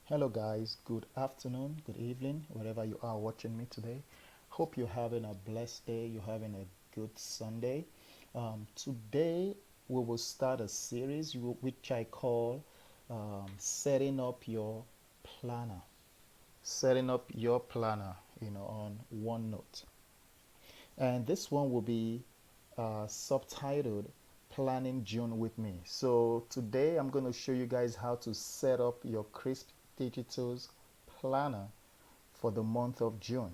Hello, guys. Good afternoon, good evening, wherever you are watching me today. Hope you're having a blessed day. You're having a good Sunday. Today, we will start a series which I call Setting Up Your Planner. Setting up your planner, on OneNote. And this one will be subtitled Planning June with Me. So today I'm going to show you guys how to set up your Crisp Digital's planner for the month of June.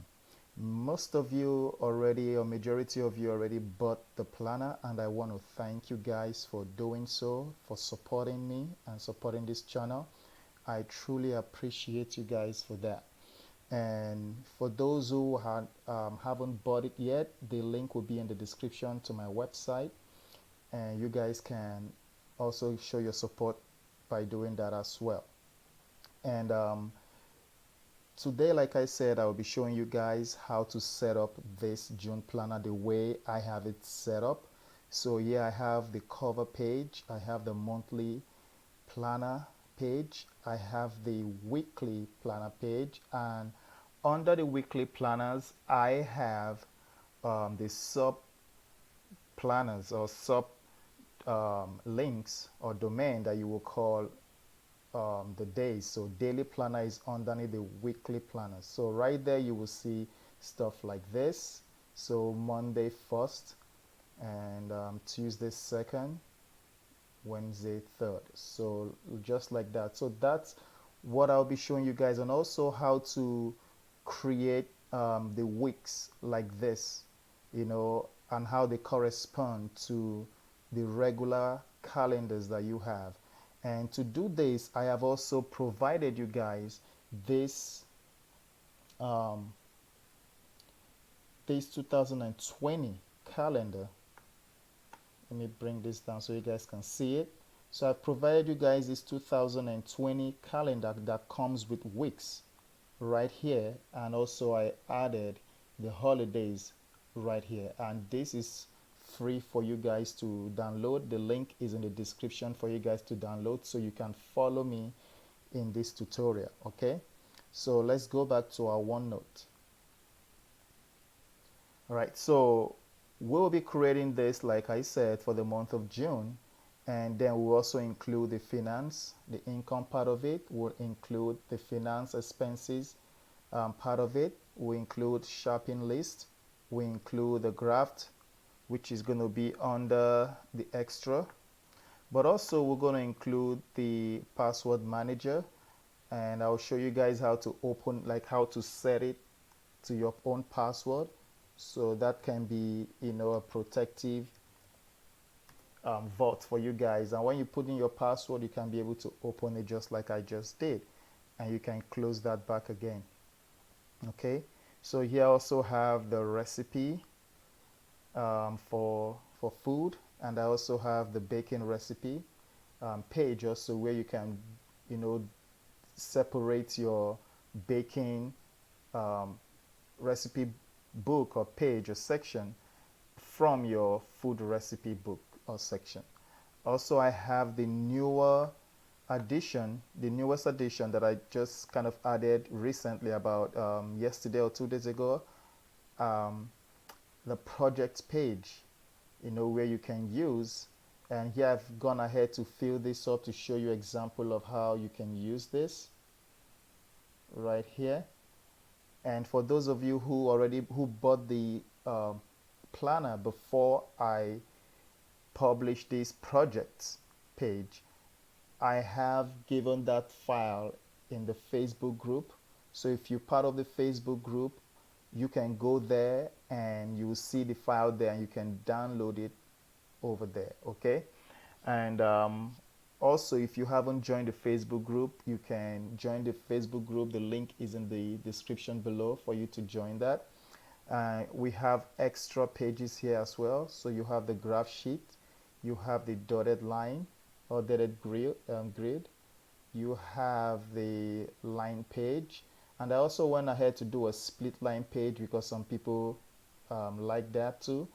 Most of you already, or majority of you already bought the planner, and I want to thank you guys for doing so, for supporting me and supporting this channel. I truly appreciate you guys for that. And for those who haven't bought it yet, the link will be in the description to my website, and you guys can also show your support by doing that as well. And today, like I said, I will be showing you guys how to set up this June planner the way I have it set up. So yeah, I have the cover page, I have the monthly planner page, I have the weekly planner page, and under the weekly planners I have the sub planners or sub links or domain that you will call the days. So daily planner is underneath the weekly planner. So right there you will see stuff like this. So Monday 1st and Tuesday 2nd, Wednesday 3rd. So just like that. So that's what I'll be showing you guys, and also how to create the weeks like this, and how they correspond to the regular calendars that you have. And to do this, I have also provided you guys this um, this 2020 calendar. Let me bring this down so you guys can see it. So I've provided you guys this 2020 calendar that comes with weeks right here, and also I added the holidays right here, and this is free for you guys to download. The link is in the description for you guys to download so you can follow me in this tutorial. Okay, so let's go back to our OneNote. All right, so we'll be creating this, like I said, for the month of June, and then we'll also include the finance, the income part of it. We'll include the finance expenses part of it. We include shopping list. We include the graft, which is going to be under the extra. But also we're going to include the password manager, and I'll show you guys how to open, like how to set it to your own password. So that can be, a protective vault for you guys. And when you put in your password, you can be able to open it just like I just did. And you can close that back again. Okay, so here I also have the recipe for food, and I also have the baking recipe page also, where you can separate your baking recipe book or page or section from your food recipe book or section. Also, I have the newest addition that I just kind of added recently, about yesterday or 2 days ago, um, the project page, where you can use, and here I've gone ahead to fill this up to show you example of how you can use this right here. And for those of you who bought the planner before I publish this projects page, I have given that file in the Facebook group. So if you're part of the Facebook group, you can go there and you will see the file there, and you can download it over there. Okay, and also, if you haven't joined the Facebook group, you can join the Facebook group. The link is in the description below for you to join that. We have extra pages here as well. So you have the graph sheet, you have the dotted line or dotted grid, you have the line page, and I also went ahead to do a split line page because some people like that too,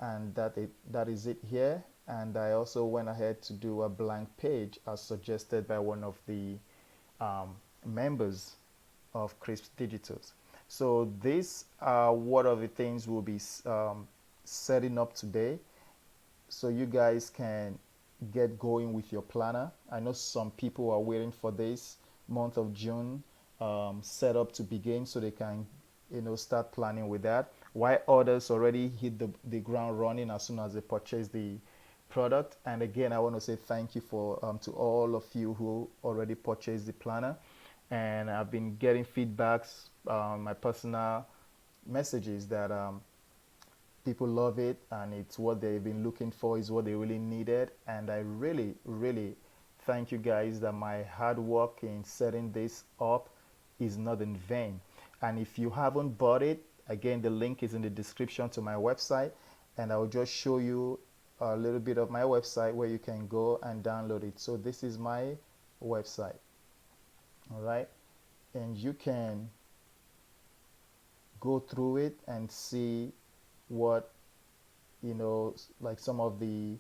and that is it here. And I also went ahead to do a blank page as suggested by one of the members of Crisp Digitals. So these are one of the things we'll be setting up today, so you guys can get going with your planner. I know some people are waiting for this month of June setup to begin so they can, start planning with that. While others already hit the ground running as soon as they purchase the product. And again, I want to say thank you for to all of you who already purchased the planner. And I've been getting feedbacks, my personal messages that people love it and it's what they've been looking for, is what they really needed. And I really, really thank you guys that my hard work in setting this up is not in vain. And if you haven't bought it, again, the link is in the description to my website, and I'll just show you a little bit of my website where you can go and download it. So this is my website, all right, and you can go through it and see what, like some of the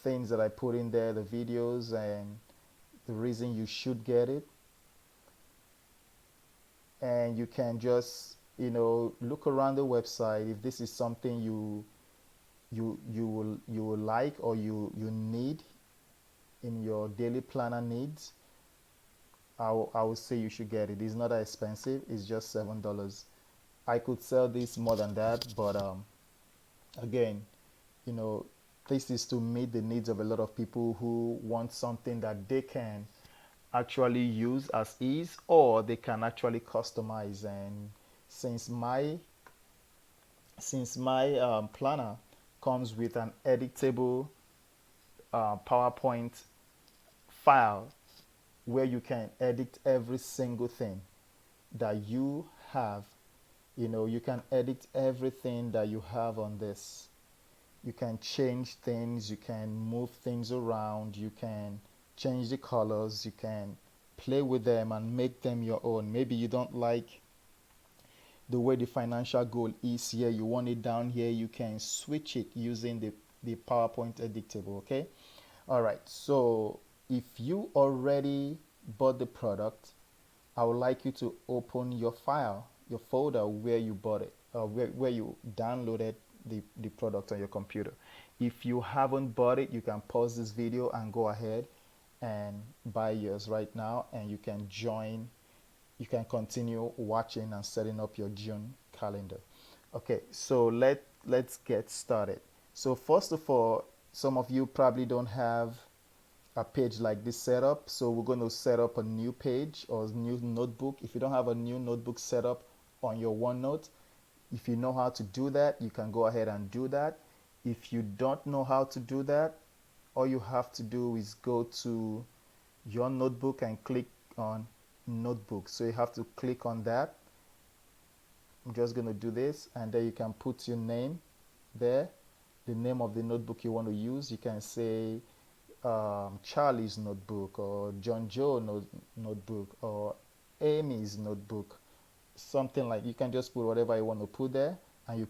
things that I put in there, the videos and the reason you should get it. And you can just, look around the website. If this is something you will like, or you need in your daily planner needs, I would say you should get it. It's not that expensive. It's just $7. I could sell this more than that, but again, this is to meet the needs of a lot of people who want something that they can actually use as is, or they can actually customize. And since my planner comes with an editable PowerPoint file where you can edit every single thing that you have, you can edit everything that you have on this. You can change things, you can move things around, you can change the colors, you can play with them and make them your own. Maybe you don't like the way the financial goal is here, you want it down here, you can switch it using the PowerPoint editable. Okay, all right. So if you already bought the product, I would like you to open your file, your folder where you bought it, where you downloaded the product on your computer. If you haven't bought it, you can pause this video and go ahead and buy yours right now, and you can continue watching and setting up your June calendar. Okay, so let's get started. So first of all, some of you probably don't have a page like this set up, so we're going to set up a new page or a new notebook. If you don't have a new notebook set up on your OneNote, if you know how to do that, you can go ahead and do that. If you don't know how to do that, all you have to do is go to your notebook and click on notebook. So you have to click on that. I'm just going to do this, and then you can put your name there, the name of the notebook you want to use. You can say Charlie's notebook, or John Joe notebook, or Amy's notebook, something like. You can just put whatever you want to put there, and you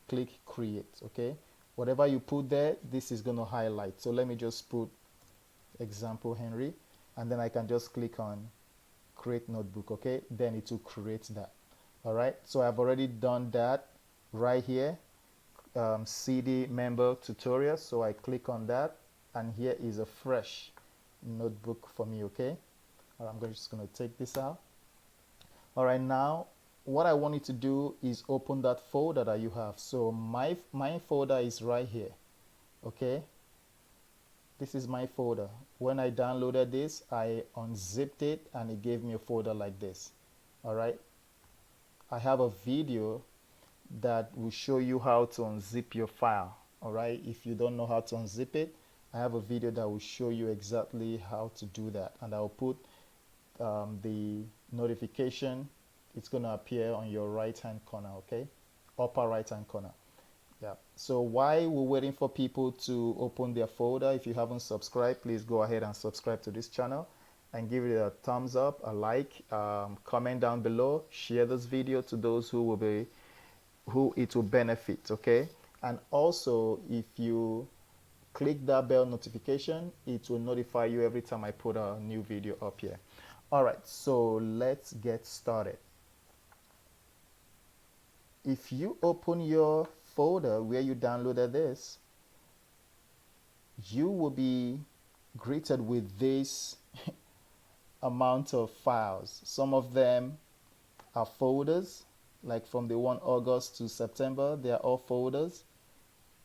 click create. Okay, whatever you put there, this is going to highlight. So let me just put example Henry, and then I can just click on create notebook. Okay, then it will create that. All right, so I've already done that right here. CD member tutorial, so I click on that, and here is a fresh notebook for me. Okay, I'm just going to take this out. All right, now what I want you to do is open that folder that you have. So my folder is right here. Okay, this is my folder. When I downloaded this, I unzipped it and it gave me a folder like this. All right, I have a video that will show you how to unzip your file. All right, if you don't know how to unzip it, I have a video that will show you exactly how to do that, and I'll put the notification. It's going to appear on your right hand corner. Okay, upper right hand corner. Yeah, so while we're waiting for people to open their folder, if you haven't subscribed, please go ahead and subscribe to this channel and give it a thumbs up, a like, comment down below, share this video to those who it will benefit. Okay, and also if you click that bell notification, it will notify you every time I put a new video up here. All right, so let's get started. If you open your folder where you downloaded this, you will be greeted with this amount of files. Some of them are folders, like from the one August to September, they are all folders.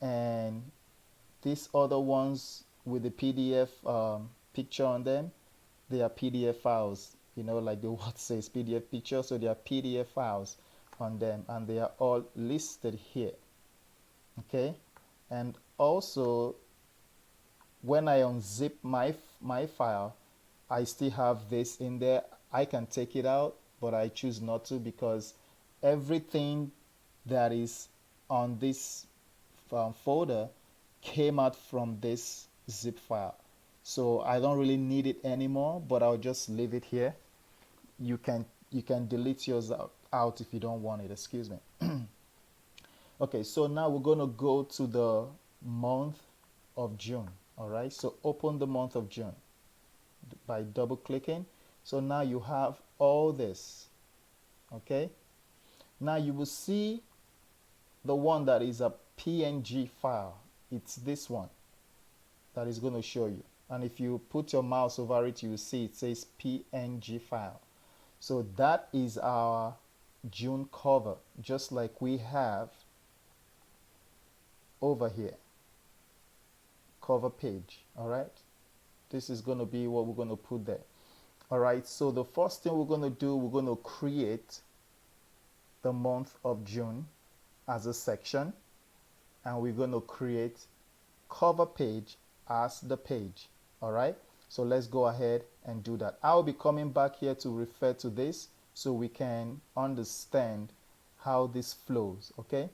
And these other ones with the PDF picture on them, they are PDF files, like the word says PDF picture, so they are PDF files on them, and they are all listed here. Okay, and also when I unzip my file, I still have this in there. I can take it out, but I choose not to because everything that is on this folder came out from this zip file. So I don't really need it anymore, but I'll just leave it here. You can delete yours out if you don't want it, excuse me. Okay, so now we're going to go to the month of June. All right, so open the month of June by double clicking. So now you have all this. Okay, now you will see the one that is a PNG file. It's this one that is going to show you. And if you put your mouse over it, you will see it says PNG file. So that is our June cover, just like we have over here, cover page. All right, this is going to be what we're going to put there. All right, so the first thing we're going to do, we're going to create the month of June as a section, and we're going to create cover page as the page. All right, so let's go ahead and do that. I'll be coming back here to refer to this so we can understand how this flows. Okay,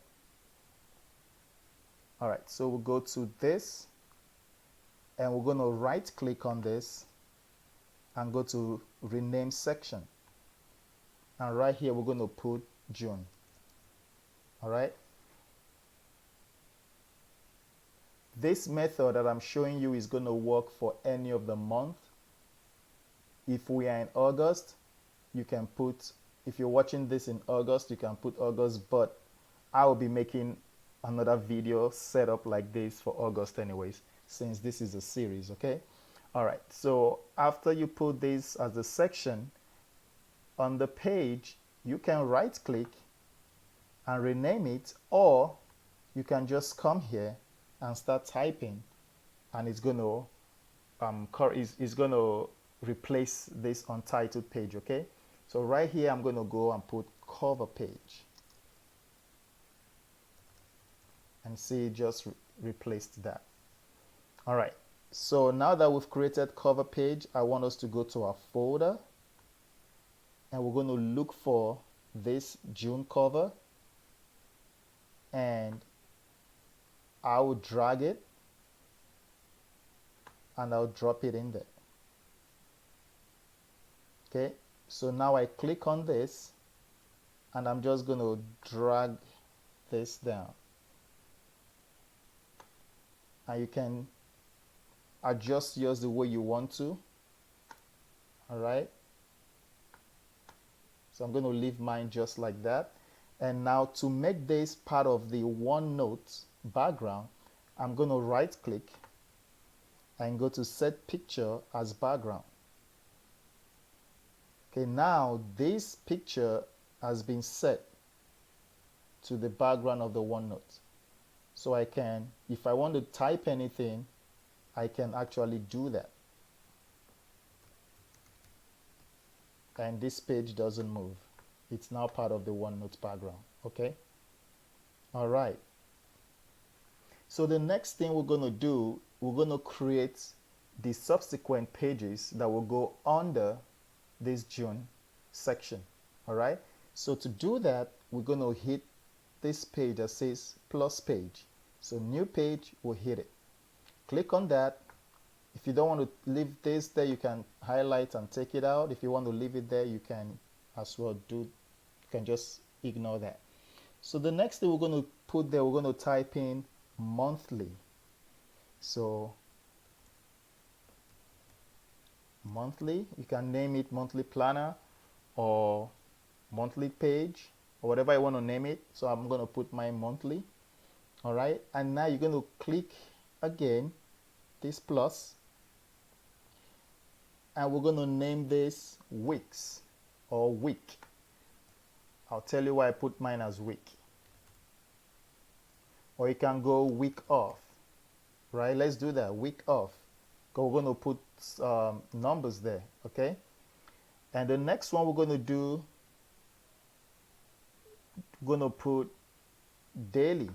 all right, so we'll go to this and we're going to right click on this and go to rename section, and right here we're going to put June. All right, this method that I'm showing you is going to work for any of the month. If we are in August, you can put, if you're watching this in August, you can put August, but I will be making another video set up like this for August anyways, since this is a series. Okay, all right, so after you put this as a section on the page, you can right click and rename it, or you can just come here and start typing, and it's going to replace this untitled page. Okay, so right here I'm going to go and put cover page, and see it just replaced that. All right, so now that we've created cover page, I want us to go to our folder, and we're going to look for this June cover, and I will drag it and I'll drop it in there. Okay, so now I click on this and I'm just going to drag this down, and you can adjust yours the way you want to. All right, so I'm going to leave mine just like that. And now to make this part of the OneNote background, I'm going to right click and go to set picture as background. Okay, now this picture has been set to the background of the OneNote. So I can, if I want to type anything, I can actually do that. And this page doesn't move. It's now part of the OneNote background. Okay, all right, so the next thing we're going to do, we're going to create the subsequent pages that will go under this June section. All right, so to do that, we're going to hit this page that says plus page. So new page, we'll hit it, click on that. If you don't want to leave this there, you can highlight and take it out. If you want to leave it there, you can as well do. You can just ignore that. So the next thing we're going to put there, we're going to type in monthly. So monthly. You can name it monthly planner or monthly page or whatever you want to name it. So I'm going to put my monthly. All right, and now you're going to click again this plus, and we're going to name this weeks or week. I'll tell you why I put mine as week. Or you can go week off, right? Let's do that, week off. We're going to put numbers there, okay? And the next one we're going to do, we're going to put daily.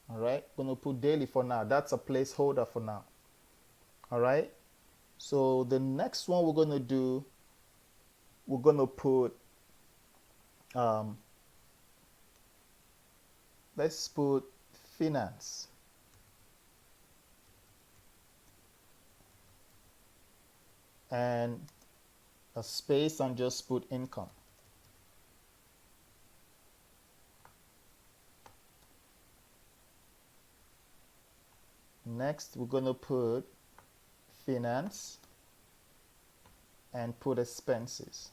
All right, we're going to put daily for now. That's a placeholder for now. All right, so the next one we're going to do, we're going to put, let's put finance. And a space and just put income. Next, we're going to put finance and put expenses.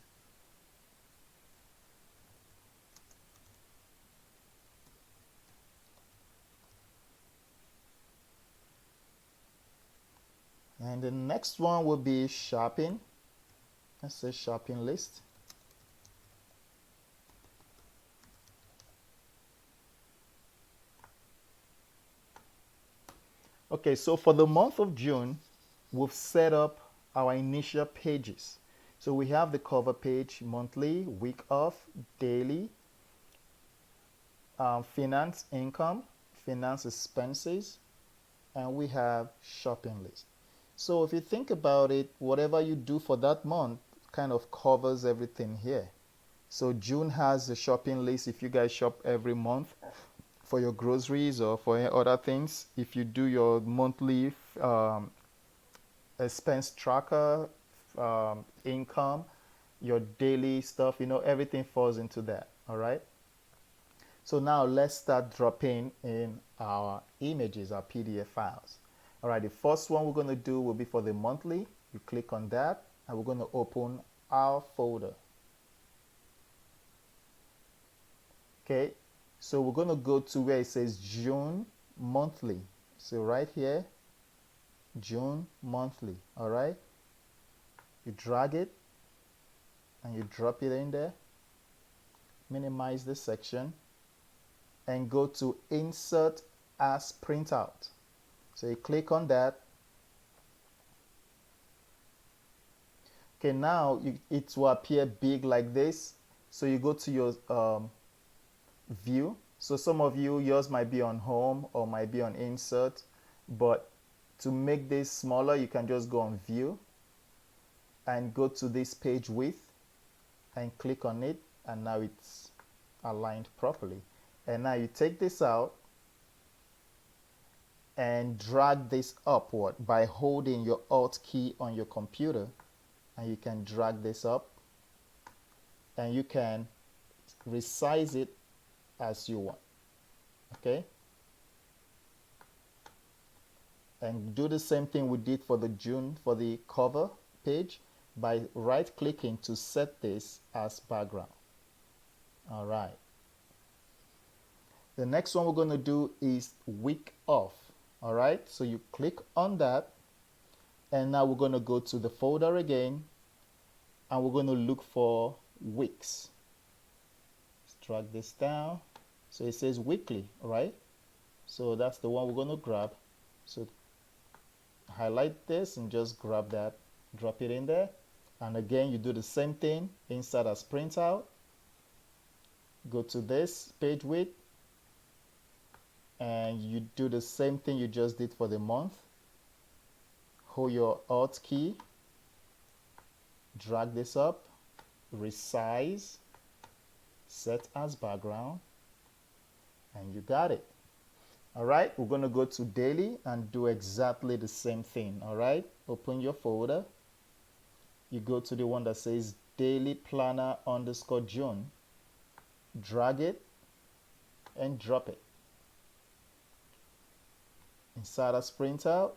And the next one will be shopping. Let's say shopping list. Okay, so for the month of June, we've set up our initial pages. So we have the cover page, monthly, week off, daily, finance income, finance expenses, and we have shopping list. So if you think about it, whatever you do for that month kind of covers everything here. So June has a shopping list if you guys shop every month for your groceries or for other things. If you do your monthly expense tracker, income, your daily stuff, you know, everything falls into that. All right. So now let's start dropping in our images, our PDF files. All right, the first one we're going to do will be for the monthly. You click on that and we're going to open our folder. Okay, so we're going to go to where it says June monthly. So right here, June monthly. All right, you drag it and you drop it in there. Minimize this section and go to insert as printout. So you click on that. Okay, now it will appear big like this. So you go to your view. So some of you, yours might be on home or might be on insert, but to make this smaller, you can just go on view and go to this page width and click on it, and now it's aligned properly. And now you take this out and drag this upward by holding your Alt key on your computer, and you can drag this up and you can resize it as you want. Okay, and do the same thing we did for the June for the cover page by right clicking to set this as background. All right, the next one we're going to do is week off. All right, so you click on that and now we're going to go to the folder again and we're going to look for weeks. Let's drag this down. So it says weekly, right? So that's the one we're going to grab. So highlight this and just grab that, drop it in there. And again, you do the same thing, insert as printout. Go to this page width and you do the same thing you just did for the month. Hold your Alt key, drag this up, resize, set as background, and you got it. All right, we're going to go to daily and do exactly the same thing. All right, open your folder. You go to the one that says daily planner underscore June, drag it and drop it. inside as printout,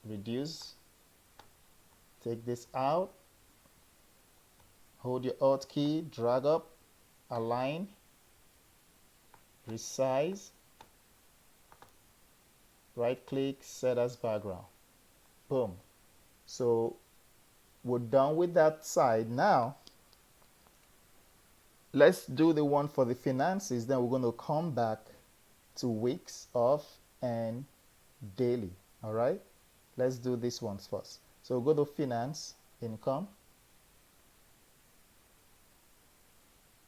reduce, take this out, hold your Alt key, drag up, align, resize, right click, set as background. Boom. So we're done with that side. Now let's do the one for the finances. Then we're going to come back to weeks of and daily. All right, let's do these ones first. So go to finance, income,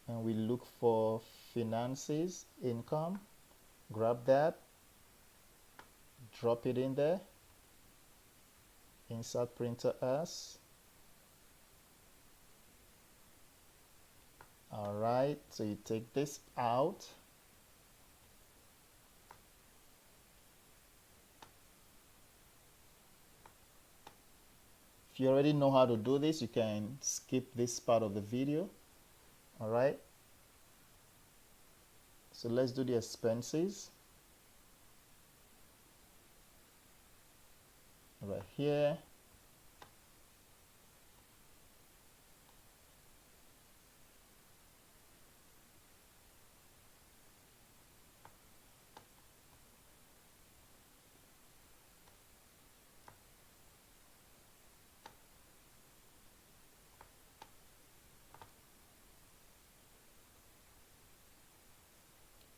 and we look for finances, income. Grab that, drop it in there, insert printer as. All right, so you take this out. If you already know how to do this, you can skip this part of the video. All right, so let's do the expenses right here.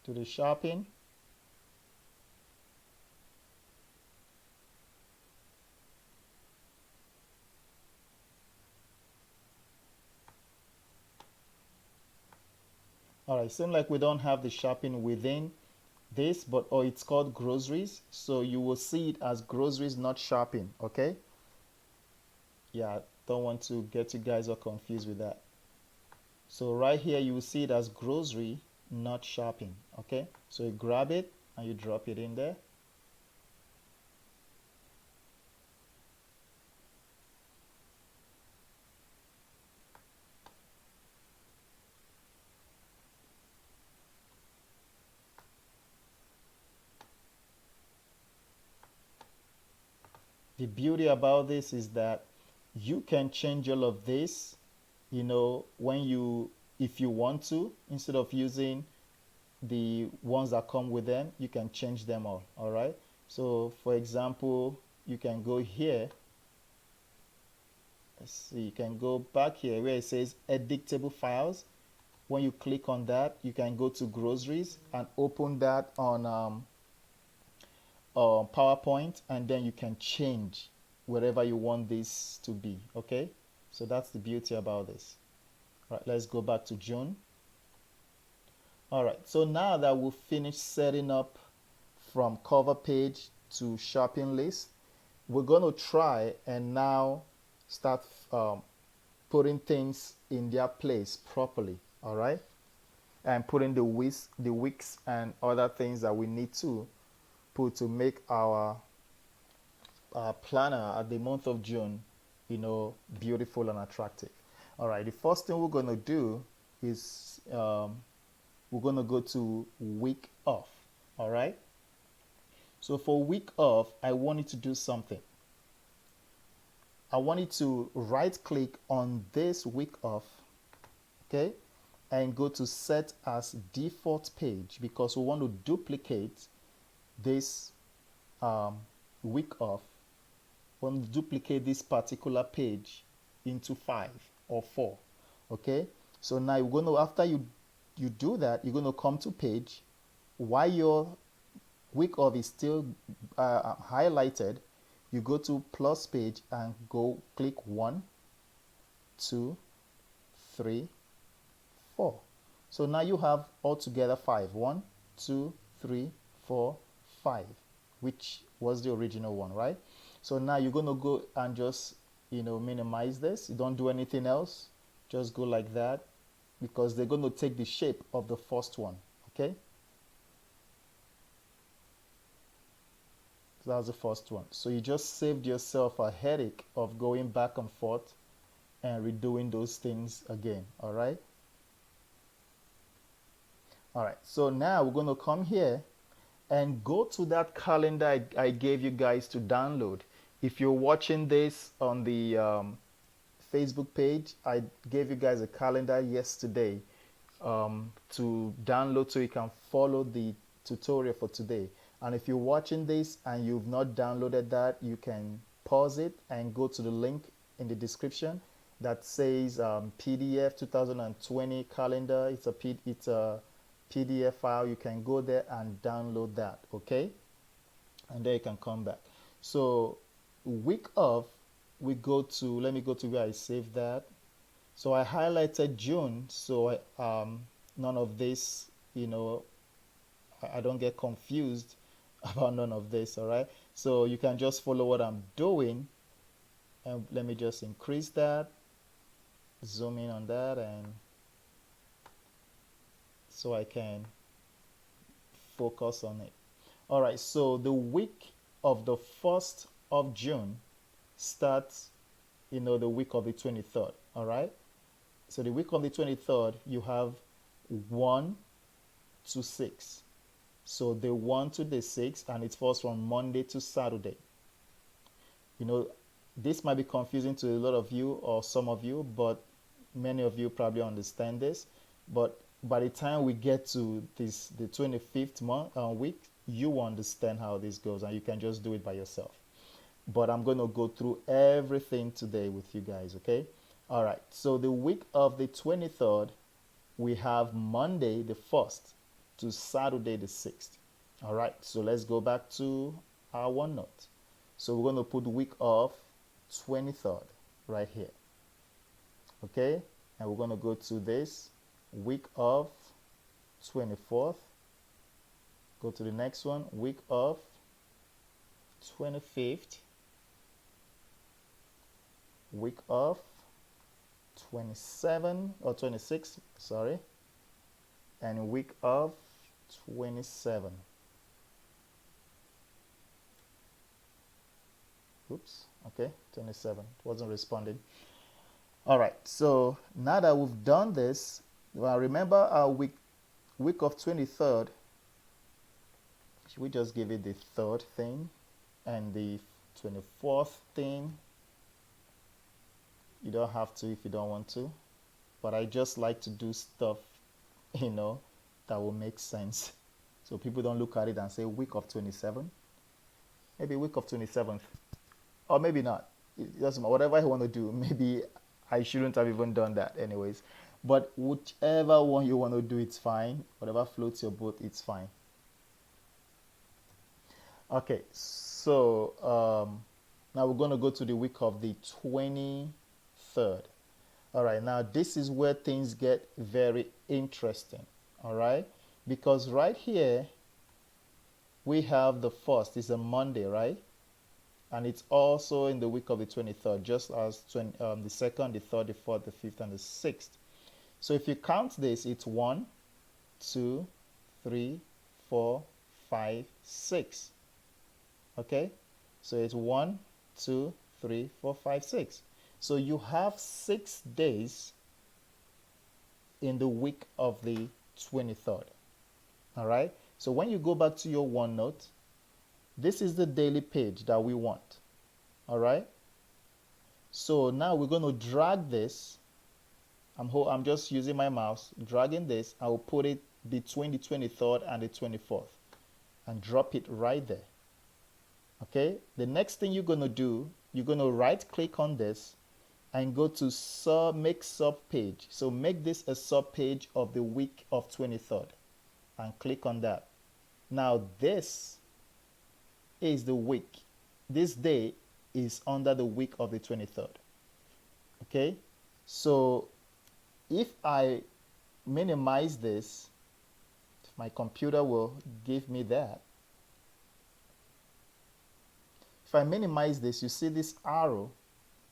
To the shopping. All right, seems like we don't have the shopping within this, but it's called groceries. So you will see it as groceries, not shopping. Okay. Yeah, don't want to get you guys all confused with that. So right here, you will see it as grocery, not shopping. Okay. So you grab it and you drop it in there. The beauty about this is that you can change all of this, you know, if you want to, instead of using the ones that come with them, you can change them all right. So for example, you can go here. Let's see, you can go back here where it says editable files. When you click on that, you can go to groceries and open that on PowerPoint, and then you can change wherever you want this to be. Okay, so that's the beauty about this. Right, let's go back to June. All right, so now that we've finished setting up from cover page to shopping list, we're going to try and now start putting things in their place properly. All right, and putting the weeks and other things that we need to put to make our planner at the month of June, you know, beautiful and attractive. All right, the first thing we're going to do is we're going to go to week off. All right, so for week off, I wanted to do something. I wanted to right click on this week off, okay, and go to set as default page, because we want to duplicate this week off. We want to duplicate this particular page into 5 or 4. Okay, so now you're going to, after you do that, you're going to come to page. While your week off is still highlighted, you go to plus page and go click 1, 2, 3, 4. So now you have altogether 5. 1, 2, 3, 4, 5, which was the original one, right? So now you're going to go and just, you know, minimize this. You don't do anything else. Just go like that, because they're going to take the shape of the first one. Okay, so that's the first one. So you just saved yourself a headache of going back and forth and redoing those things again. All right, All right, so now we're going to come here and go to that calendar I gave you guys to download. If you're watching this on the Facebook page, I gave you guys a calendar yesterday to download so you can follow the tutorial for today. And if you're watching this and you've not downloaded that, you can pause it and go to the link in the description that says PDF 2020 calendar. It's a PDF file. You can go there and download that, okay? And then you can come back. So week of, we go to, let me go to where I saved that. So I highlighted June, so none of this, I don't get confused about none of this, all right? So you can just follow what I'm doing, and let me just increase that, zoom in on that, and so I can focus on it. All right, so the week of the 1st of June starts, the week of the 23rd, all right? So the week of the 23rd, you have 1 to 6. So the 1 to the 6, and it falls from Monday to Saturday. This might be confusing to a lot of you or some of you, but many of you probably understand this. But by the time we get to the 25th week, you understand how this goes, and you can just do it by yourself. But I'm going to go through everything today with you guys, okay? All right, so the week of the 23rd, we have Monday the 1st to Saturday the 6th. All right, so let's go back to our OneNote. So we're going to put week of 23rd right here, okay? And we're going to go to this week of 24th. Go to the next one, week of 25th, week of 27 or 26, sorry, and week of 27. Oops, okay, 27, it wasn't responding. All right, so now that we've done this, well, remember our week of 23rd, should we just give it the 3rd thing and the 24th thing? You don't have to if you don't want to, but I just like to do stuff, that will make sense. So people don't look at it and say week of 27, maybe week of 27th, or maybe not. It doesn't matter, whatever I want to do. Maybe I shouldn't have even done that anyways, but whichever one you want to do, it's fine. Whatever floats your boat, it's fine. Okay, so now we're going to go to the week of the 23rd. All right, now this is where things get very interesting, all right? Because right here, we have the 1st, it's a Monday, right? And it's also in the week of the 23rd, just as the 2nd, the 3rd, the 4th, the 5th, and the 6th. So if you count this, it's 1, 2, 3, 4, 5, 6. Okay? So it's 1, 2, 3, 4, 5, 6. So you have 6 days in the week of the 23rd. All right? So when you go back to your OneNote, this is the daily page that we want. All right? So now we're going to drag this. I'm just using my mouse, dragging this. I will put it between the 23rd and the 24th and drop it right there. Okay? The next thing you're going to do, you're going to right click on this and go to make sub page. So make this a sub page of the week of 23rd and click on that. Now this is the week. This day is under the week of the 23rd. Okay? So if I minimize this, my computer will give me that. If I minimize this, you see this arrow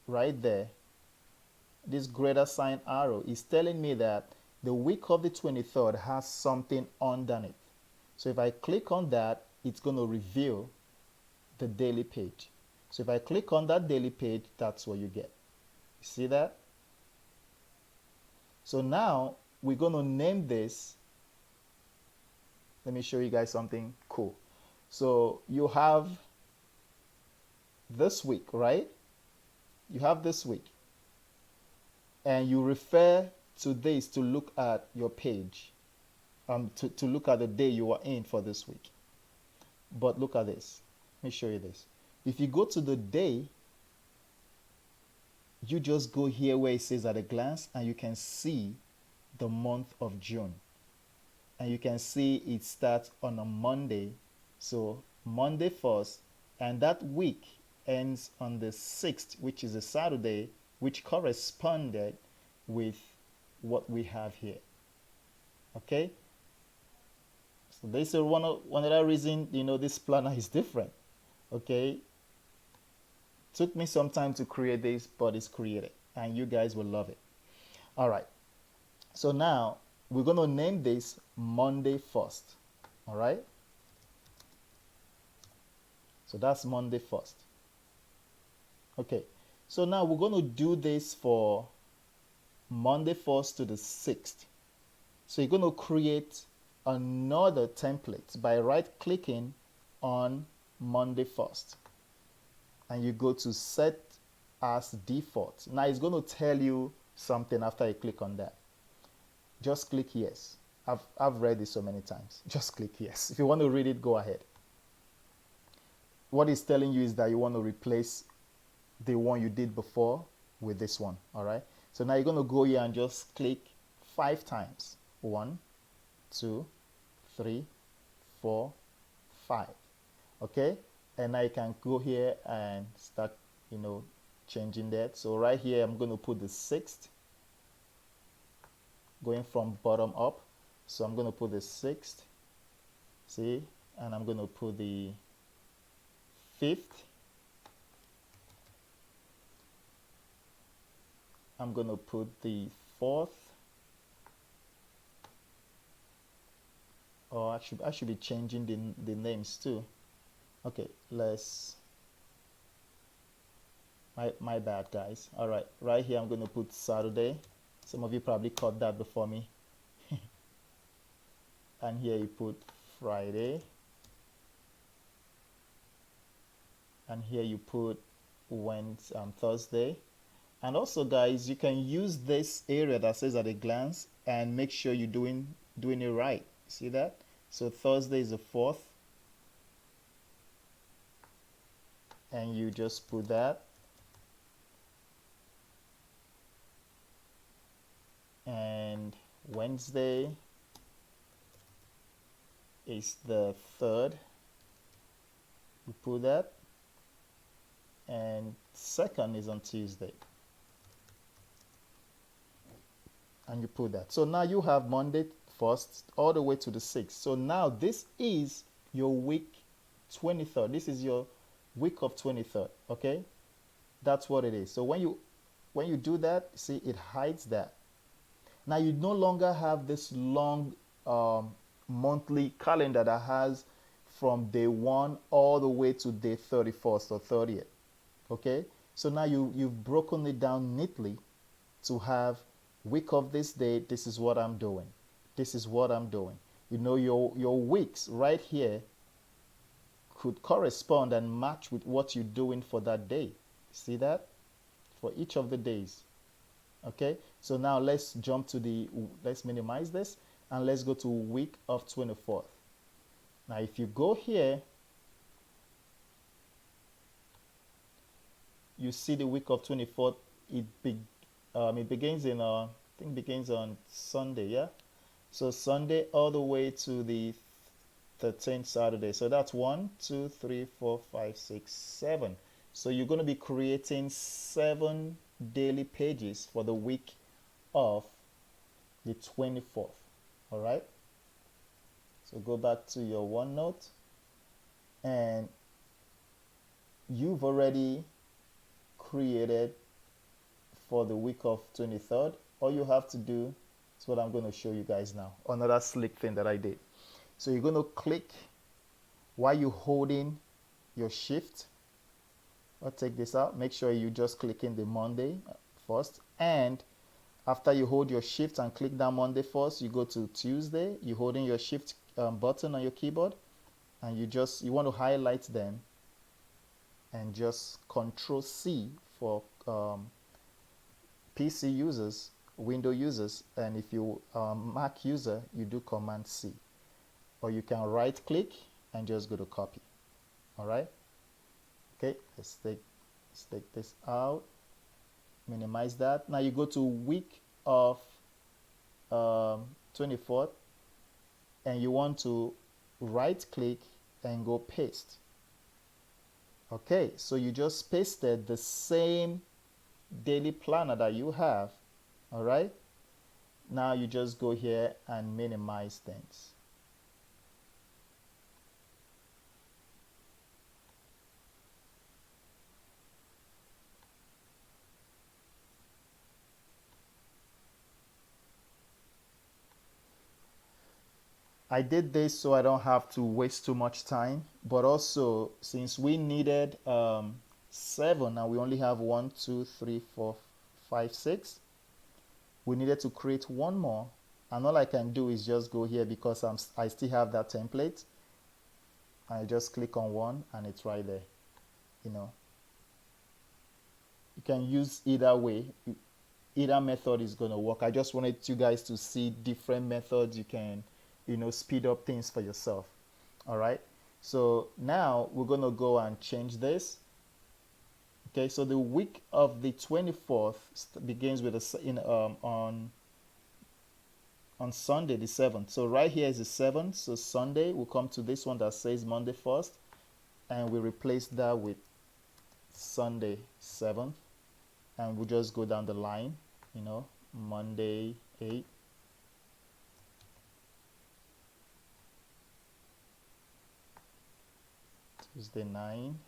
right there, this greater sign arrow is telling me that the week of the 23rd has something underneath. So if I click on that, it's going to reveal the daily page. So if I click on that daily page, that's what you get. You see that? So now we're going to name this let me show you guys something cool. So you have this week, right? You have this week, and you refer to this to look at your page, to look at the day you are in for this week. But look at this. Let me show you this. If you go to the day, you just go here where it says at a glance, and you can see the month of June. And you can see it starts on a Monday. So Monday 1st, and that week ends on the 6th, which is a Saturday, which corresponded with what we have here. Okay? So this is one other reason, this planner is different. Okay? Took me some time to create this, but it's created, and you guys will love it. All right. So now we're going to name this Monday 1st. All right. So that's Monday 1st. Okay. So now we're going to do this for Monday 1st to the 6th. So you're going to create another template by right-clicking on Monday 1st. And you go to set as default. Now it's going to tell you something after you click on that. Just click yes. I've read this so many times. Just click yes. If you want to read it, go ahead. What it's telling you is that you want to replace the one you did before with this one. All right. So now you're going to go here and just click 5 times. 1, 2, 3, 4, 5. Okay. And now you can go here and start, changing that. So right here, I'm going to put the 6th, going from bottom up. So I'm going to put the 6th, see, and I'm going to put the 5th. I'm going to put the 4th. Or I should be changing the names too. Okay, my bad, guys. All right, right here I'm going to put Saturday. Some of you probably caught that before me. And here you put Friday. And here you put Thursday. And also, guys, you can use this area that says at a glance and make sure you're doing it right. See that? So Thursday is the 4th. And you just put that. And Wednesday is the 3rd. You put that. And 2nd is on Tuesday. And you put that. So now you have Monday 1st all the way to the 6th. So now this is your week 23rd. This is your week of 23rd. Okay, that's what it is. So when you do that, see, it hides that. Now you no longer have this long monthly calendar that has from day 1 all the way to day 31st or 30th. Okay, so now you've broken it down neatly to have week of this day. This is what I'm doing. This is what I'm doing. Your weeks right here could correspond and match with what you're doing for that day. See that? For each of the days. Okay, so now let's let's minimize this and let's go to week of 24th. Now if you go here, you see the week of 24th. It begins in I think begins on Sunday. Yeah, so Sunday all the way to the 13th Saturday. So that's 1, 2, 3, 4, 5, 6, 7. So you're going to be creating 7 daily pages for the week of the 24th. All right. So go back to your OneNote, and you've already created for the week of 23rd. All you have to do is what I'm going to show you guys now. Another slick thing that I did. So you're going to click while you're holding your shift. I'll take this out. Make sure you just click in the Monday first. And after you hold your shift and click that Monday first, you go to Tuesday. You're holding your shift button on your keyboard, and you want to highlight them, and just Control C for PC users, Windows users, and if you Mac user, you do Command C, or you can right click and just go to copy. All right. Okay, let's take this out, minimize that. Now you go to week of 24th, and you want to right click and go paste. Okay, so you just pasted the same daily planner that you have. All right, now you just go here and minimize things. I did this so I don't have to waste too much time, but also since we needed 7 and we only have 1, 2, 3, 4, 5, 6, we needed to create one more, and all I can do is just go here because I still have that template. I just click on one and it's right there. You know, you can use either way. Either method is going to work. I just wanted you guys to see different methods you can, speed up things for yourself. All right, so now we're going to go and change this. Okay, so the week of the 24th begins with on Sunday the 7th. So right here is the 7th, so Sunday we'll come to this one that says Monday 1st, and we replace that with Sunday 7th, and we'll just go down the line, Monday 8, Tuesday 9,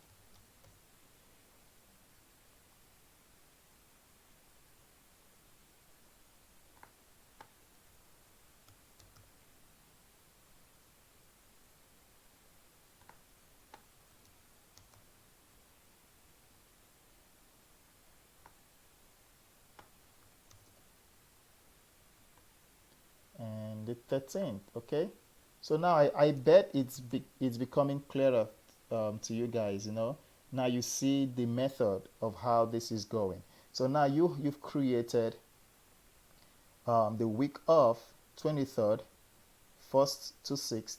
and the 13th. Okay, so now I bet it's becoming clearer to you guys. Now you see the method of how this is going. So now you've created the week of 23rd, 1st to 6th,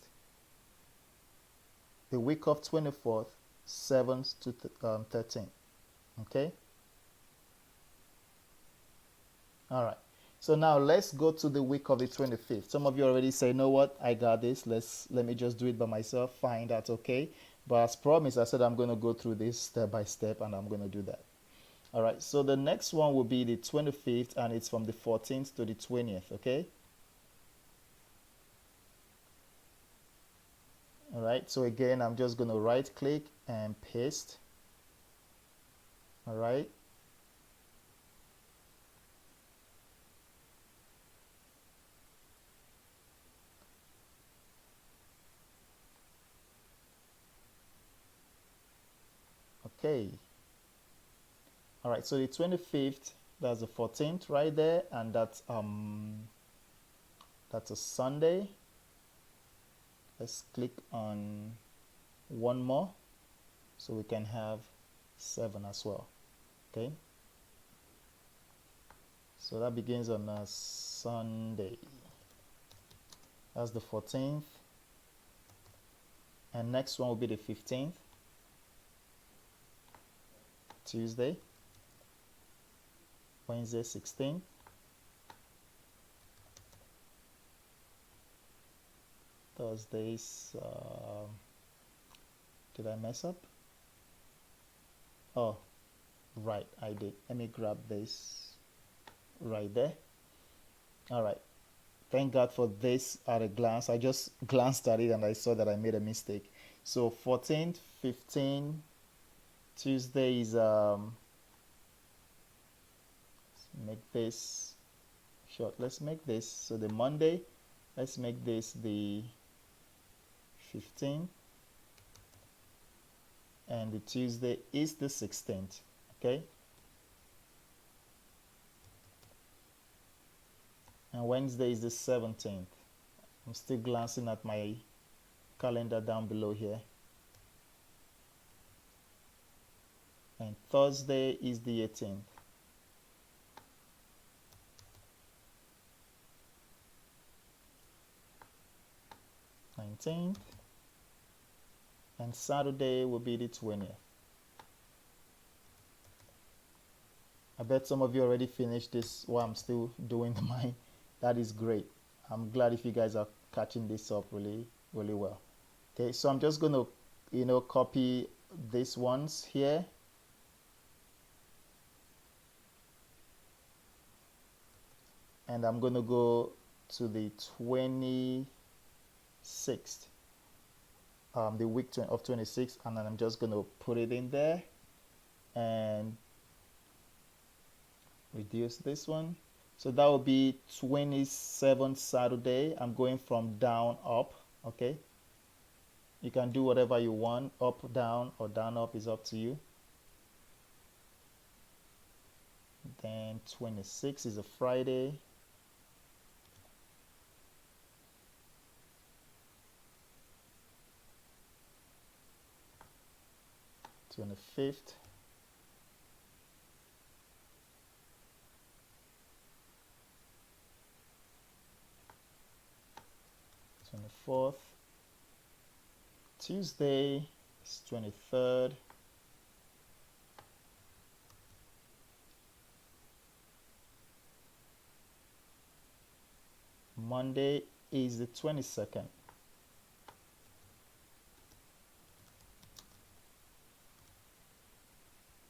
the week of 24th, 7th to 13th. Okay, all right. So now let's go to the week of the 25th. Some of you already say, you know what, I got this. Let me just do it by myself. Fine, that's okay. But as promised, I said I'm going to go through this step by step, and I'm going to do that. All right, so the next one will be the 25th, and it's from the 14th to the 20th, okay? All right, so again, I'm just going to right click and paste. All right. Okay. All right, so the 25th, that's the 14th right there, and that's a Sunday. Let's click on one more so we can have 7 as well. Okay, so that begins on a Sunday. That's the 14th, and next one will be the 15th, Tuesday. Wednesday 16th, Thursdays, did I mess up? Oh, right, I did. Let me grab this right there. All right, thank God for this at a glance. I just glanced at it and I saw that I made a mistake. So 14th, 15th, Tuesday is make this short. Let's make this so the Monday, let's make this the 15th, and the Tuesday is the 16th. Okay, and Wednesday is the 17th. I'm still glancing at my calendar down below here. And Thursday is the 18th. And Saturday will be the 20th. I bet some of you already finished this while I'm still doing mine. That is great. I'm glad if you guys are catching this up really well. Okay, so I'm just going to, copy these ones here. And I'm going to go to the 26th, the week of 26, and then I'm just going to put it in there and reduce this one. So that will be 27th Saturday. I'm going from down up. Okay, you can do whatever you want, up down or down up is up to you. Then 26 is a Friday. 25th. 24th. Tuesday is 23rd. Monday is the 22nd.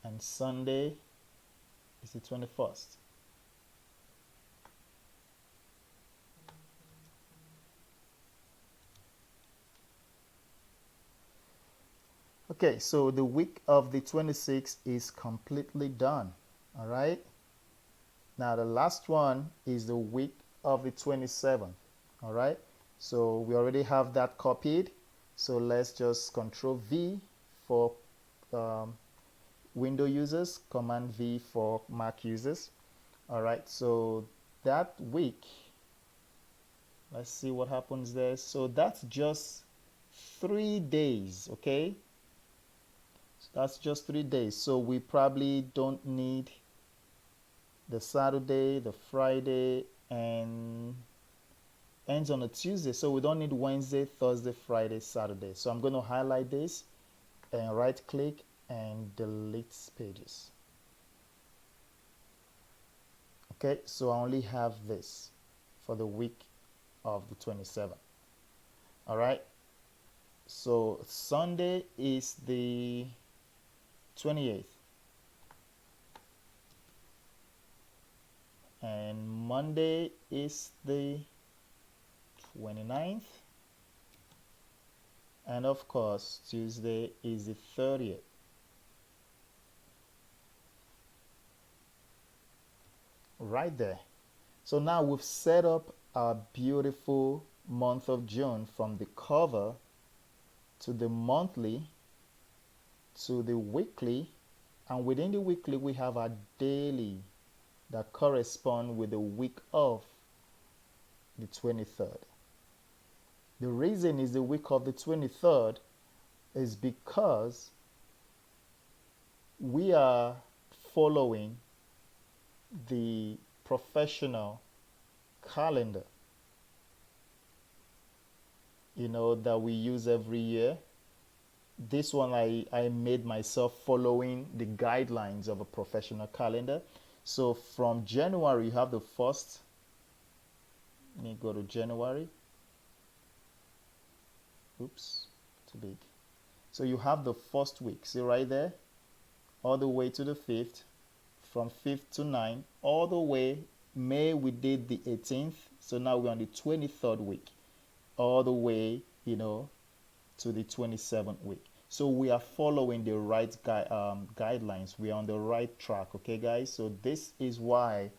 And Sunday is the 21st. Okay, so the week of the 26th is completely done. All right. Now the last one is the week of the 27th. All right. So we already have that copied. So let's just Control V for Windows users, Command V for Mac users. All right. So that week, let's see what happens there. So that's just 3 days. Okay. That's just 3 days. So we probably don't need the Saturday, the Friday, and ends on a Tuesday. So we don't need Wednesday, Thursday, Friday, Saturday. So I'm going to highlight this and right click and delete pages. Okay, so I only have this for the week of the 27th. All right. So Sunday is the 28th. And Monday is the 29th. And of course, Tuesday is the 30th. Right there. So now we've set up our beautiful month of June from the cover to the monthly to the weekly, and within the weekly we have our daily that correspond with the week of the 23rd. The reason is the week of the 23rd is because we are following the professional calendar, that we use every year. This one I made myself following the guidelines of a professional calendar. So from January, you have the first. Let me go to January. Oops, too big. So you have the first week. See right there? All the way to the 5th. From 5th to 9th. All the way. May we did the 18th. So now we're on the 23rd week. All the way, to the 27th week. So we are following the right guidelines. We are on the right track. Okay, guys? So this is why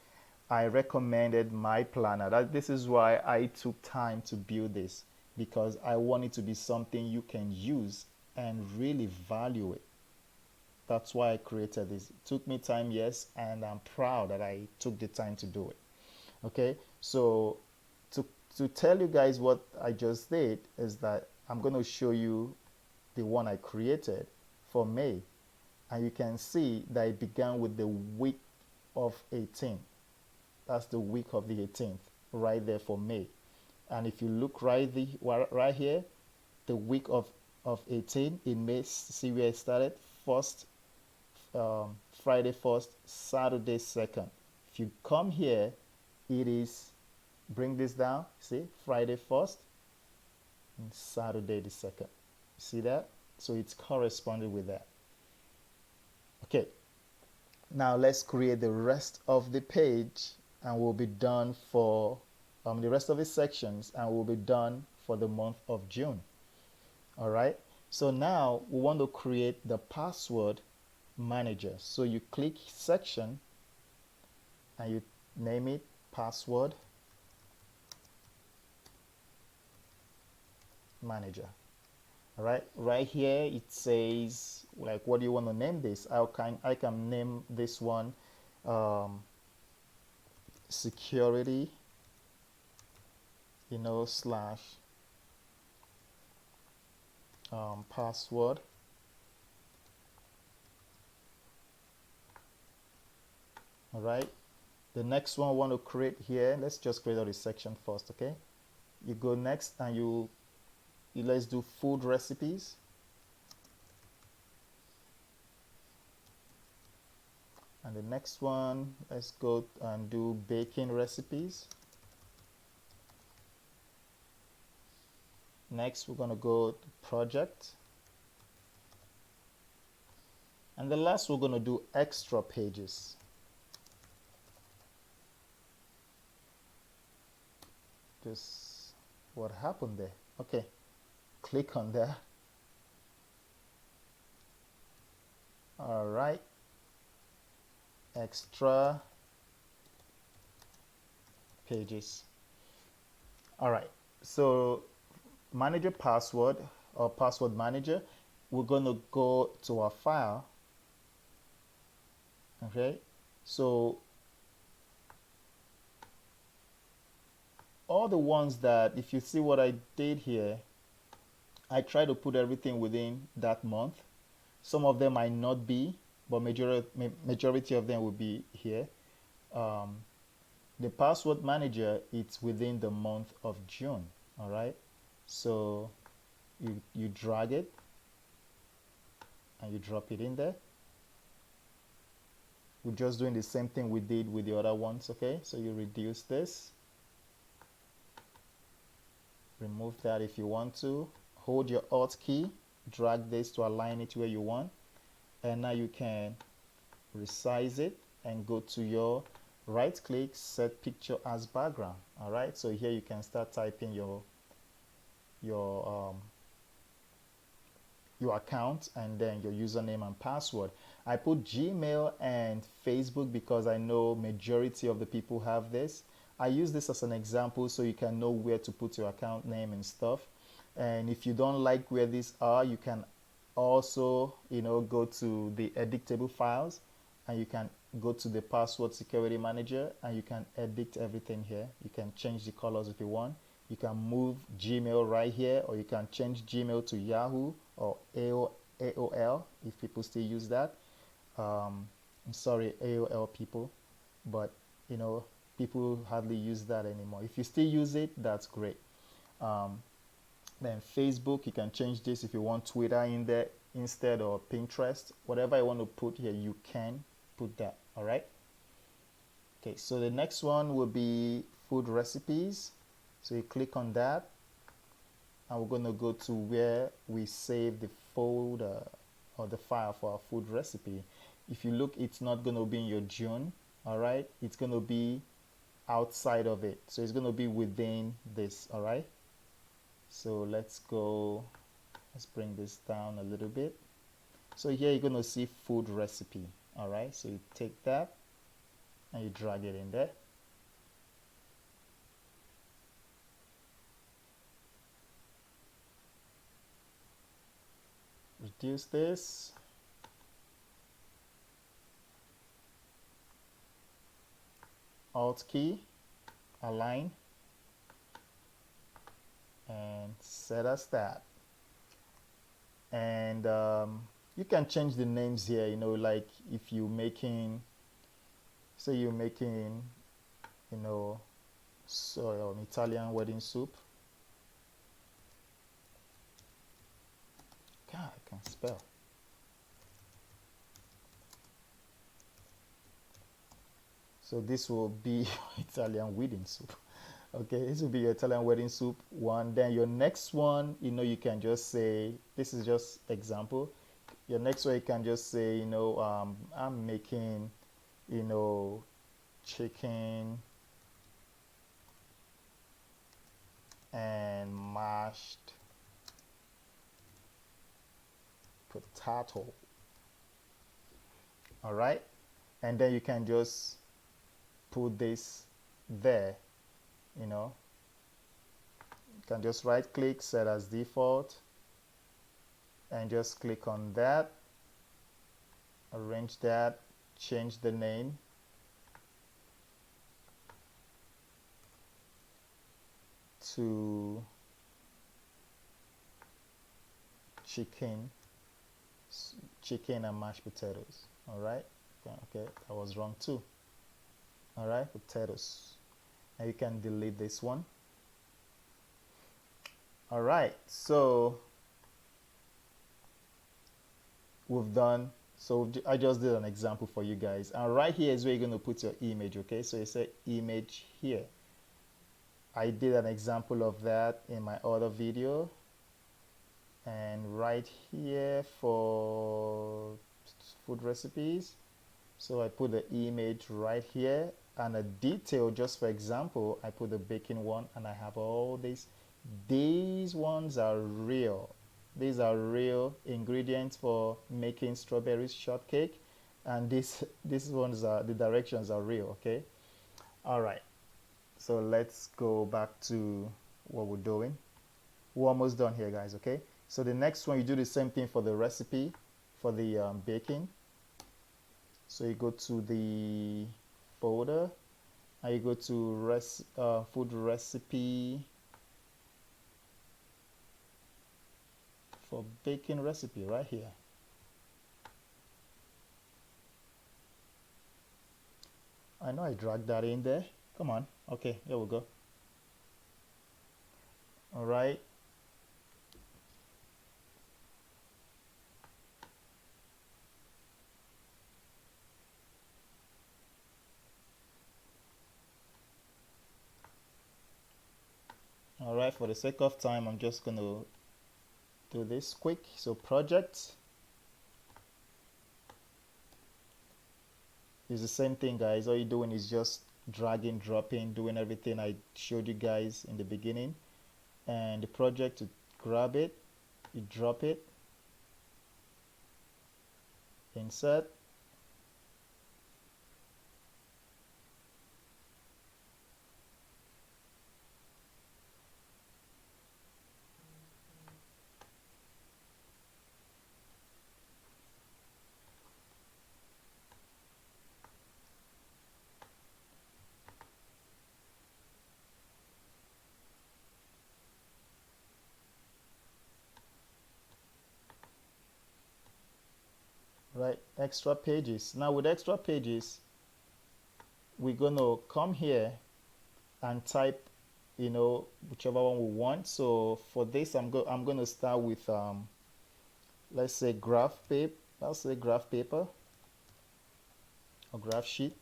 I recommended my planner. This is why I took time to build this, because I want it to be something you can use and really value it. That's why I created this. It took me time, yes, and I'm proud that I took the time to do it. Okay, so to tell you guys what I just did is that I'm going to show you the one I created for May, and you can see that it began with the week of 18. That's the week of the 18th right there for May. And if you look right here, the week of 18 in May, see where it started? First, Friday 1st, Saturday 2nd. If you come here, it is, bring this down, see, Friday 1st and Saturday the 2nd. See that? So it's corresponding with that. Okay, now let's create the rest of the page, and we'll be done for the rest of the sections, and we'll be done for the month of June. All right, so now we want to create the password manager. So you click section and you name it password manager. All right, right here it says, like, what do you want to name this? I can name this one security, slash password. All right, the next one I want to create here, let's just create all the section first. Okay, you go next and you let's do food recipes. And the next one, let's go and do baking recipes. Next, we're going to go to project. And the last, we're going to do extra pages. Just what happened there? Okay, click on there. All right, extra pages. All right, so manager password or password manager, we're going to go to our file. Okay, so all the ones that, if you see what I did here, I try to put everything within that month. Some of them might not be, but majority of them will be here. The password manager, it's within the month of June. All right, so you drag it and you drop it in there. We're just doing the same thing we did with the other ones. Okay, so you reduce this, remove that if you want to, hold your Alt key, drag this to align it where you want, and now you can resize it and go to your right click, set picture as background. All right, so here you can start typing your account and then your username and password. I put Gmail and Facebook because I know majority of the people have this. I use this as an example so you can know where to put your account name and stuff. And if you don't like where these are, you can also go to the editable files, and you can go to the password security manager and you can edit everything here. You can change the colors if you want. You can move Gmail right here, or you can change Gmail to Yahoo or AOL if people still use that. I'm sorry, AOL people, but people hardly use that anymore. If you still use it, that's great. Then Facebook, you can change this if you want Twitter in there instead, or Pinterest. Whatever you want to put here, you can put that. All right. Okay, so the next one will be food recipes. So you click on that, and we're going to go to where we save the folder or the file for our food recipe. If you look, it's not going to be in your June. All right, it's going to be outside of it, so it's going to be within this. All right, so let's bring this down a little bit. So here you're going to see food recipe. All right, so you take that and you drag it in there. Reduce this. Alt key, align. and set as that. And you can change the names here, you know, like if you're making, say you're making, you know, so Italian wedding soup. God, I can't spell. So this will be Italian wedding soup. Okay, this will be your Italian wedding soup one. Then your next one, you know, you can just say, this is just example. Your next one, you can just say, you know, I'm making, you know, chicken and mashed potato. All right, and then you can just put this there, you know. You can just right click, set as default, and just click on that, arrange that, change the name to chicken and mashed potatoes. All right, okay, that was wrong too. All right, potatoes, and you can delete this one. All right, so we've done, so I just did an example for you guys, and right here is where you're going to put your image. Okay, so you say image here. I did an example of that in my other video, and right here for food recipes, so I put the image right here, and a detail, just for example, I put the baking one, and I have all these ones are real. These are real ingredients for making strawberry shortcake, and these ones are, the directions are real. Okay, all right, so let's go back to what we're doing. We're almost done here, guys. Okay, so the next one, you do the same thing for the recipe for the baking. So you go to the folder and you go to food recipe for baking recipe right here. I know I dragged that in there. Come on. Okay, here we go. All right. All right, for the sake of time, I'm just going to do this quick. So project is the same thing, guys. All you're doing is just dragging, dropping, doing everything I showed you guys in the beginning. And the project, to grab it, you drop it, insert, right, extra pages. Now with extra pages, we're gonna come here and type, you know, whichever one we want. So for this, I'm gonna start with let's say graph paper. I'll say graph paper or graph sheet.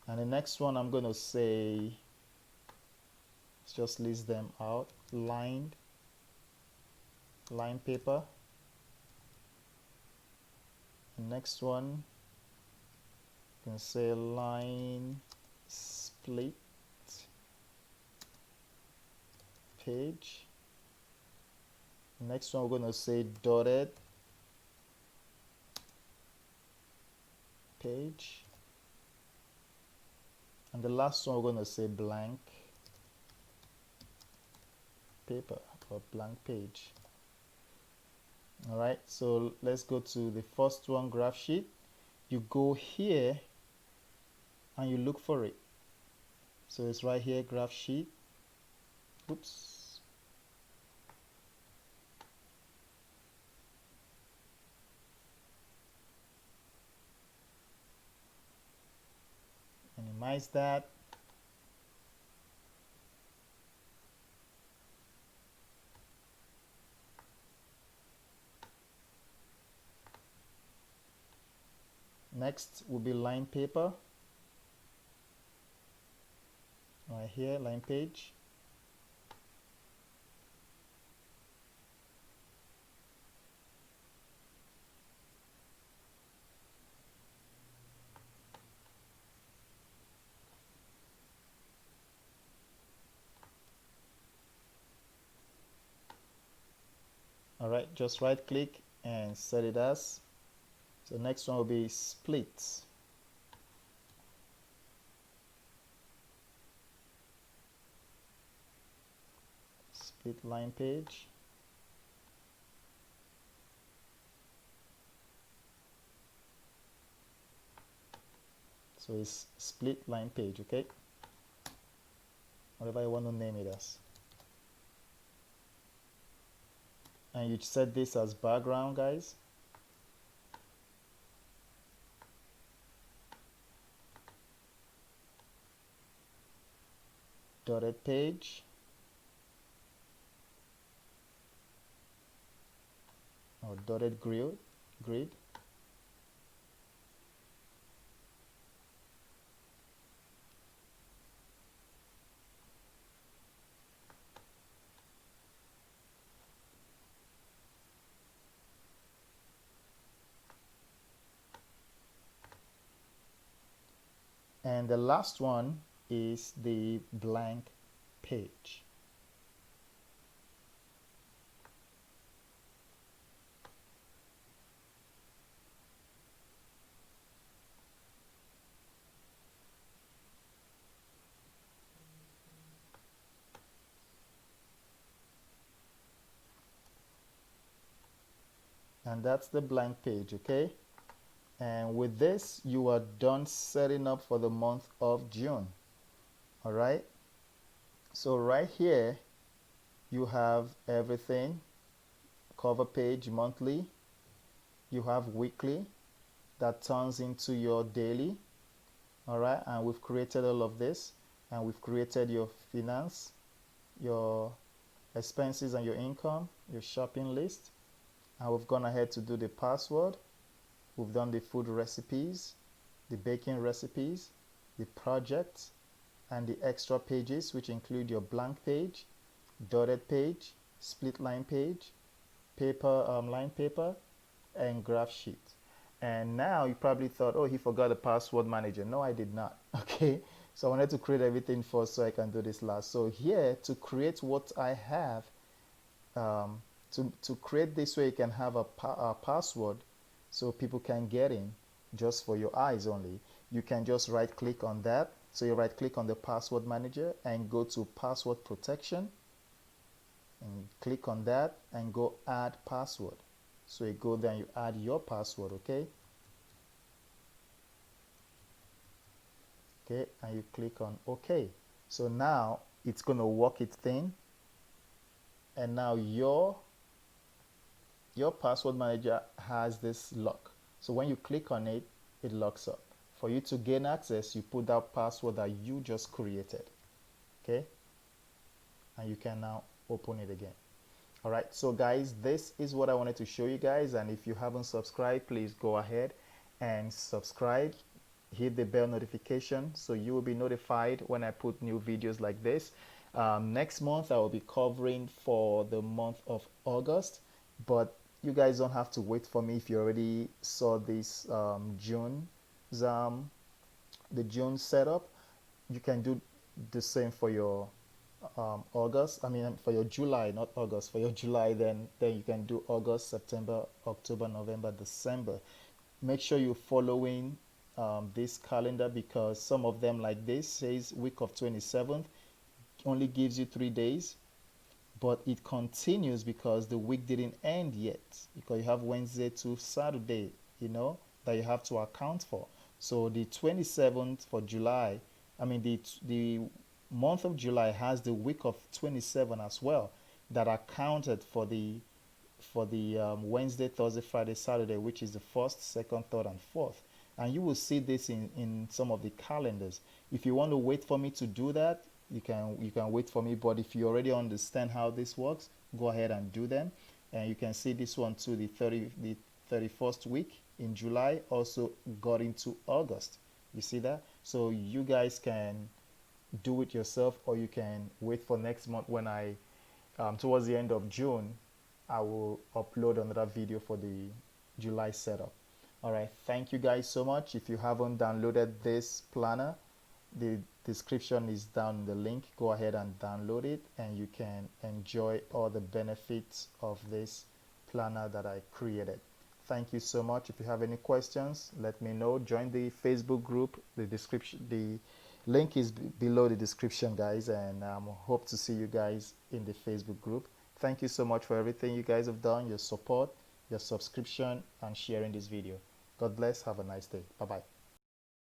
And the next one, I'm gonna say, let's just list them out. Line paper. The next one, you can say line split page. Next one, we're going to say dotted page. And the last one, we're going to say blank paper or blank page. All right, so let's go to the first one, graph sheet. You go here and you look for it. So it's right here, graph sheet. Oops. Minimize that. Next will be line paper. Right here, line page. All right, just right click and set it as. So next one will be split. Split line page. So it's split line page, okay? Whatever you want to name it as. And you set this as background, guys. Dotted page. Or dotted grid. And the last one is the blank page. And that's the blank page, okay? And with this, you are done setting up for the month of June. All right. So right here, you have everything. Cover page monthly. You have weekly. That turns into your daily. All right. And we've created all of this. And we've created your finance, your expenses and your income, your shopping list. And we've gone ahead to do the password. We've done the food recipes, the baking recipes, the projects, and the extra pages, which include your blank page, dotted page, split line page, paper, line paper, and graph sheet. And now you probably thought, oh, he forgot the password manager. No, I did not. Okay. So I wanted to create everything first so I can do this last. So here, to create what I have, to create this way, you can have a password so people can get in just for your eyes only. You can just right click on that. So you right click on the password manager and go to password protection and click on that and go add password. So you go there and you add your password, okay? Okay, and you click on OK. So now it's going to work its thing. And now your password manager has this lock. So when you click on it, it locks up. For you to gain access, you put that password that you just created. Okay? And you can now open it again. All right, so guys, this is what I wanted to show you guys. And if you haven't subscribed, please go ahead and subscribe. Hit the bell notification so you will be notified when I put new videos like this. Next month, I will be covering for the month of August. But you guys don't have to wait for me if you already saw this the June setup. You can do the same for your August. I mean, for your July, not August. For your July, then you can do August, September, October, November, December. Make sure you're following this calendar, because some of them, like this, says week of 27th, only gives you 3 days, but it continues because the week didn't end yet, because you have Wednesday to Saturday, that you have to account for. So the 27th for July, I mean the month of July has the week of 27 as well that are counted for the Wednesday, Thursday, Friday, Saturday, which is the first, second, third, and fourth. And you will see this in some of the calendars. If you want to wait for me to do that, you can wait for me. But if you already understand how this works, go ahead and do them. And you can see this one too. The 31st week in July also got into August. You see that? So you guys can do it yourself, or you can wait for next month when I towards the end of June I will upload another video for the July setup. All right, thank you guys so much. If you haven't downloaded this planner, the description is down in the link. Go ahead and download it, and you can enjoy all the benefits of this planner that I created. Thank you so much. If you have any questions, let me know. Join the Facebook group. The link is below the description, guys, and hope to see you guys in the Facebook group. Thank you so much for everything you guys have done, your support, your subscription, and sharing this video. God bless. Have a nice day. Bye-bye.